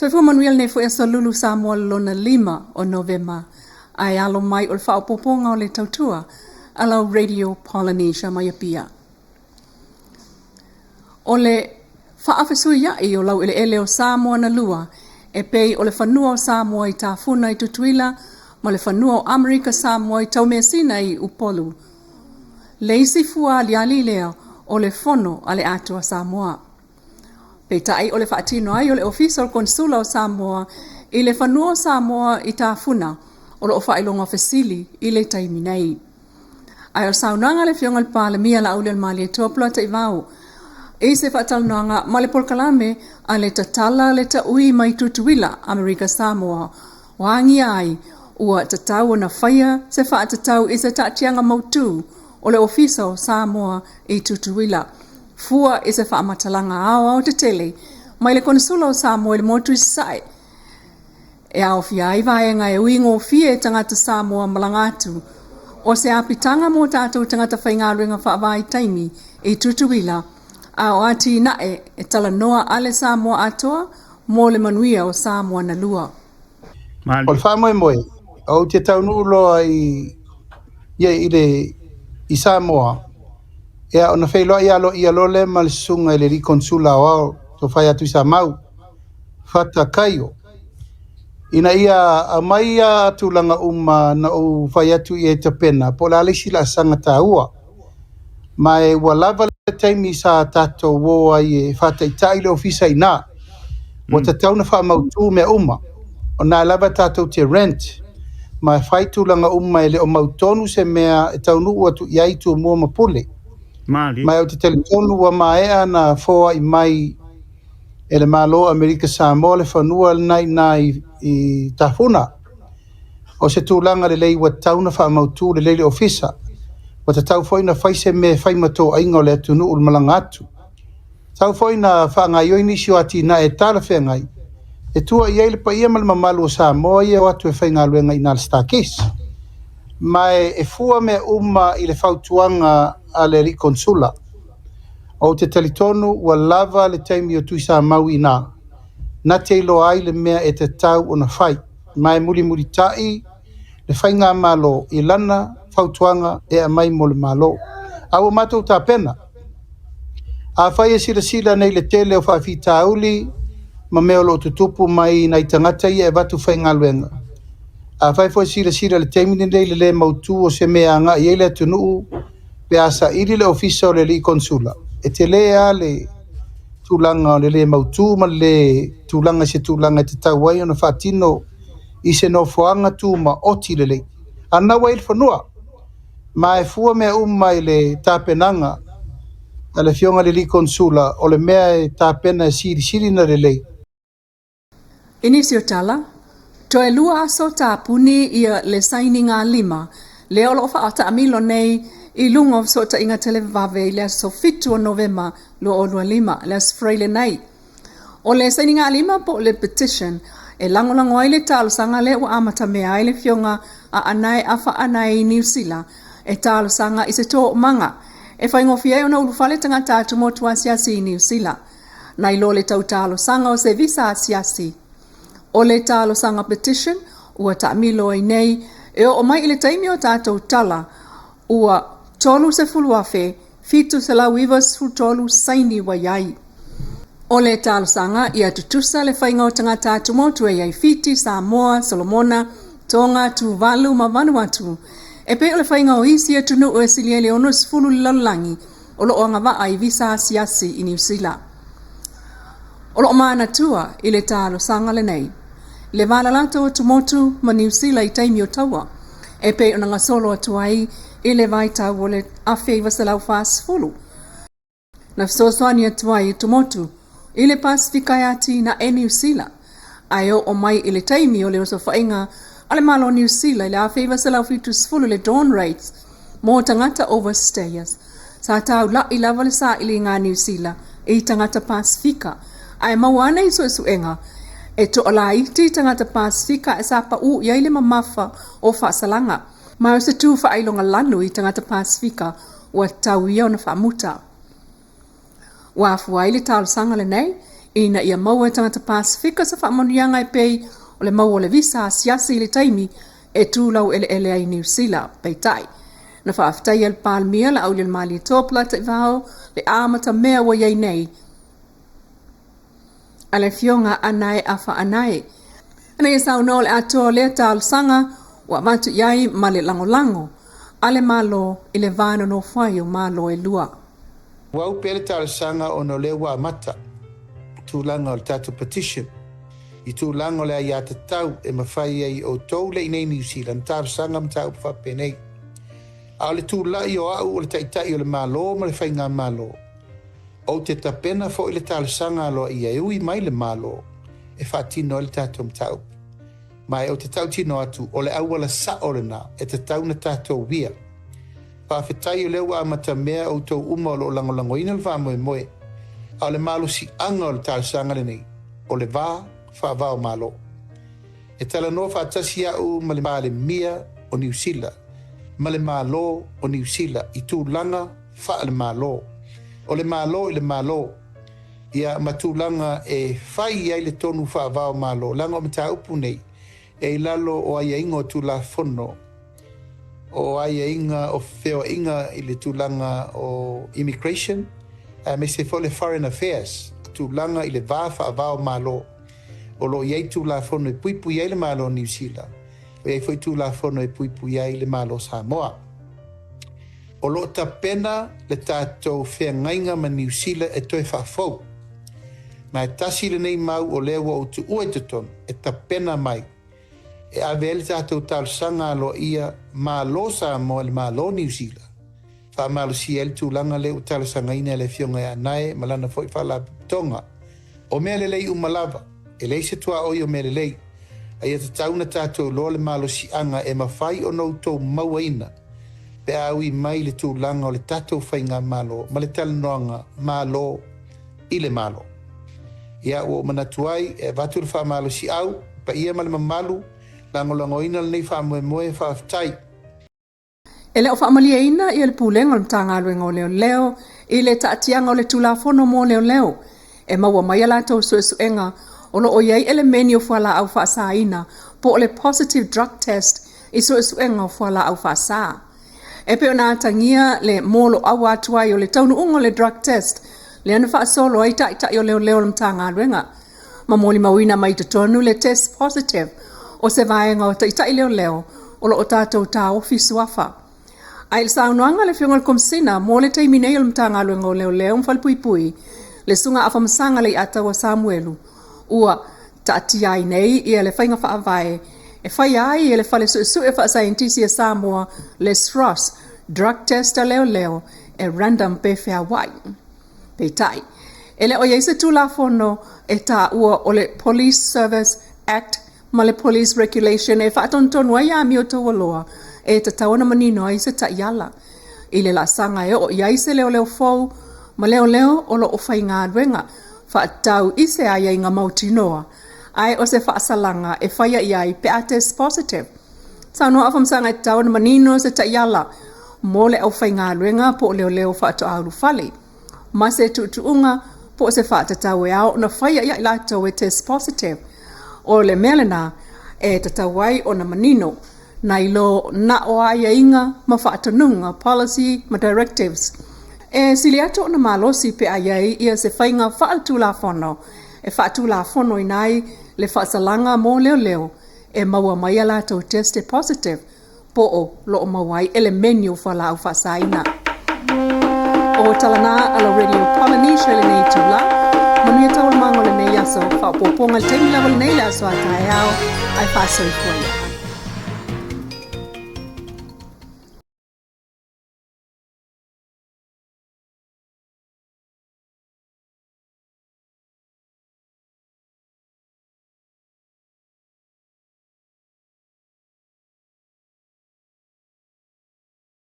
Fefo manuel ne fo esa lulu Samoa lona 5 o Novema. Ai alo mai o le whaopoponga o le tautua ala Radio Polynesia mai apia. O le whaafesui ai o lau ele o Samoa na lua e pei o le whanua o Samoa i tāwhuna i tutuila ma le whanua o Amerika Samoa i taumesina i upolu. Le isi fua liali lea o le fono a le atua Samoa. Pei tai o le whaatino ai o le official consula o Samoa i le whanua o Samoa i tāwhuna o le o whailonga fesili i le taiminei. Ai o saunanga le fionga le pāle mia la aule al mali e tuapula te ivau. E se whaatalunanga ma le polkalame a le tatala le ta ui mai tutuila Amerika Samoa. Wangi ai ua tatau na whaia se whaatatau i se taatianga mautu o le official Samoa i tutuila. Fua i se whaamatalanga awa o te tele mai le konsula o Samoa i le motu i sai. E au fia i vaenga e uingo fie tangata Samoa malangatu. O se apitanga mo tātou tangata whaingaruenga whaavai taimi i tutuila. A o ati nae e tala noa ale Samoa atoa mo le manuia o Samoa na lua. O le whamoe moe, au te taunu loa i Samoa. Ea ona whailoa i alo le malisunga i le rikonsula o au to whai atu i sa mau. Whata kaio. Ina ia a mai a tūlanga na o whai atu i e te pena, po la alisi la sanga tā ua. Mai ua lava le taimi sa tātou woa i e whata i tai le ofisa i nā. Wa ta tauna wha mautu me uma. O nā lava tātou te rent. Mai whai tūlanga i le o mautonu se mea e taunu ua tu iai tu mua mapule. Mai o te telefonu ua maea na foa i mai e le malo Amerika Samoa le whanua nai i tafuna. O se tūlanga le lei wa tauna wha mautu le leile ofisa. Wa ta tau foi na whaise me whai mato ainga o le atunu ul malangatu. Tau foi na wha ngai oi nisi o ati na e tala whengai. E tua i eile pa ia malama malu o Samoa i e watu e whai ngā luenga i nā le stakis. Mai e fua me i le whautuanga a le rikonsula. O te talitonu ua lava le taimi o tuisa mau i nā. Na te ilo ai le mea e te tau o na whai. Mai muri tai le whai ngā malo i lana whautuanga e a mai mo le malo. Awa matou tā pena. A whai e sila nei le tele o whawhi tauli ma meo lo tutupu mai nai tangata i e watu whai ngā luenga. A whai fo sila le taimi nei le mautu o se mea ngā i ele atunuu pe asa iri le ofisa o le li konsula. E te lea le tūlanga o le mautu ma le tūlanga se tūlanga te tauai o na whaatino i se no foanga tū ma oti le le. Ana wai le whanua. Ma e fua mea i le tāpenanga a le fionga le li konsula o le mea e tāpena e siri na le le. Inisio tala, to e lua aso tāpuni ia le saininga 5, le olo ofa ata amilo nei i lungo so ta inga tele vave le so fitu o Novema lo o 5 le freile nei. O le saininga 5 po le petition e langolango ai le talo sanga le ua amata mea ai le fionga a anai afa anai New Zealand e talo sanga i se tō manga e whaingofi ai o na ulufale tangata atu motua siasi i New Zealand. Nai lo le tau talo sanga o se visa siasi. O le talo sanga petition ua taamilo ai nei e o mai i le taimi o tātou tala ua tolu se fuluafe fitu se la wivas fu tolu saini wa iai. O le talo sanga ia tutusa le whainga o tangata atu motua iai fiti, Samoa, Solomona, Tonga, Tuvalu, ma Vanuatu. E pe o le whainga o isi e tunu o e siliele ono sifulu lalangi o lo o ngava ai visa siasi i New Zealand. O lo maana tua i le talo sanga le nei. Le valalato o tumotu ma New Zealand i taimi o taua. E pe o nga solo atu ai i le vai tau o le awhi vasalau whaasifulu. Na fisoswani atu ai i tumotu i le Pasifika ati na e New Zealand. Ai o mai i le taimi o le oso whainga ale malo New Zealand le awhi vasalau fitu sifulu le dawn rates mo tangata overstayers. Sa tau la i lava le sa ili ngā New Zealand i tangata Pasifika. Ai mawana i suenga e to ala iti tangata Pasifika e sa pa u iai le mamafa o whaasalanga. Ma o se tū whaailonga lanu i tangata Pasifika ua tau ia o na whaamuta. Wa afuai le talo sanga le nei ina ia maua tangata Pasifika sa whaamonianga e pei o le maua o le visa siasi i le taimi e tūlau ele ai New Zealand peitai. Na whaaftai al Palmia la au le mali tōpla te vao le āmata mea wa iei nei. Ale fionga anae afa anae. Ana ia sau no le atoa lea tālu sanga wa matu iai ma le lango. Ale malo i le vāna no whai o malo e lua. Wau pele tālu sanga o no le wa mata. Tūlanga o le tātu petition. I tūlanga o le ai ata tau e mawhai ai o tau le inei New Zealand. Tālu sanga mtau whapenei. A le tūlai o au o le taitai o le malo ma le whainga malo. O te tapena fo i le tālu sanga lo i e ui mai le malo. E whaatino le tātou mtau. Mai o te tau tino atu o le awala sa o le na e te tau na tātou wia. Whawhetai o lewa amata mea o tau uma o lo langolango ina le wha moe moe. A le malo si anga o le tālu sanga le nei. O le wā, wha malo. E tala no whaatasi au ma le male mia o New Zealand. Ma le malo o New Zealand i tūlanga wha le malo. O le malo i le malo. Ia matulanga e whai ai le tonu wha malo. Langa o mta upu nei. E lalo o aia inga o tula fono. O aia inga o wheo inga i le tūlanga o immigration. Me se fo le foreign affairs. Tūlanga i le wha malo. O lo iei tula fono i puipui ai le malo o New Zealand. O iei foi tula fono i puipui ai le malo Samoa. O lo ta pena le tātou whea ngainga ma New Zealand e toi FOU. Ma e tasi le nei mau o lewa o tu ue te ton e ta pena mai. E ave ele tātou tālu sanga lo ia ma lo Samoa le ma lo New Zealand. Wha malo si ele tūlanga le o tālu sanga ina le fionga e anae malana foi whala tonga. O mea le lei umalawa. E lei se tua oi o mea le lei. Ai e tauna tātou lo le malo si anga e mawhai o nou tau maua ina. Pe aui mai le tūlanga o le tātou whainga malo, ma le talanoanga malo i le malo. Ia o manatuai e vatu le wha malo si au, pa ia ma le mamalu, langolango ina le nei wha moe whaaftai. E leo whaamalia ina i le pūlenga o le mtangaloenga o leo, i le taatianga o le tulafono mo leo. E maua mai ala tau suenga, o lo o iei ele meni o whala au whaasa ina, po o le positive drug test i suenga o whala au whaasa. E peo nā tangia le molo awa atuai o le taunu unga le drug test, le anu wha solo ai tai o leo le mtanga aluenga. Ma moli mawina mai te tonu le test positive, o se vaenga o tai leo, o lo o tātou tā ofisu wafa. Ai le saunuanga le whionga le komsina, mo le teimi nei o le mtanga aluenga o leo mfalpuipui, le sunga afamasanga le atawa Samuelu, ua taati ai nei ia le whainga whaavae, e whai ai e le whale su e wha scientisi e Samoa le SROS, drug tester leo, e random pefe Hawaii. Peitai. E le o yeise tulafono e ta ua o le Police Service Act ma le Police Regulation e whaatonton wai a mi o tawaloa e ta tawana manino ai se ta iala. I le la sanga e o yeise leo FOU ma leo o lo o whai ngā adwenga whaatau ise ai ngā mautinoa. Ai o se whaasalanga e whaia iai pe a test positive. Tano afamsanga e tau na manino se ta iala. Mo le au whai ngā luenga po leo whaato auru whale. Ma se tuunga po se whaatatau e au na whaia iai lato e test positive. O le melena e tatawai o na manino. Na ilo na o aia inga ma whaatonunga policy ma directives. E sili ato na malosi pe aiai ia se whainga whaatula fono. E whaatula fono inai le whaasalanga mo leo e maua mai ala tau teste positive po o lo mawai ele menu whala au whaasaina. O talana ala radio Polynesia le nei tula, manuia tau mango le nei aso, whaapoponga le temi level nei aso a tae au, ai whaasoi koe.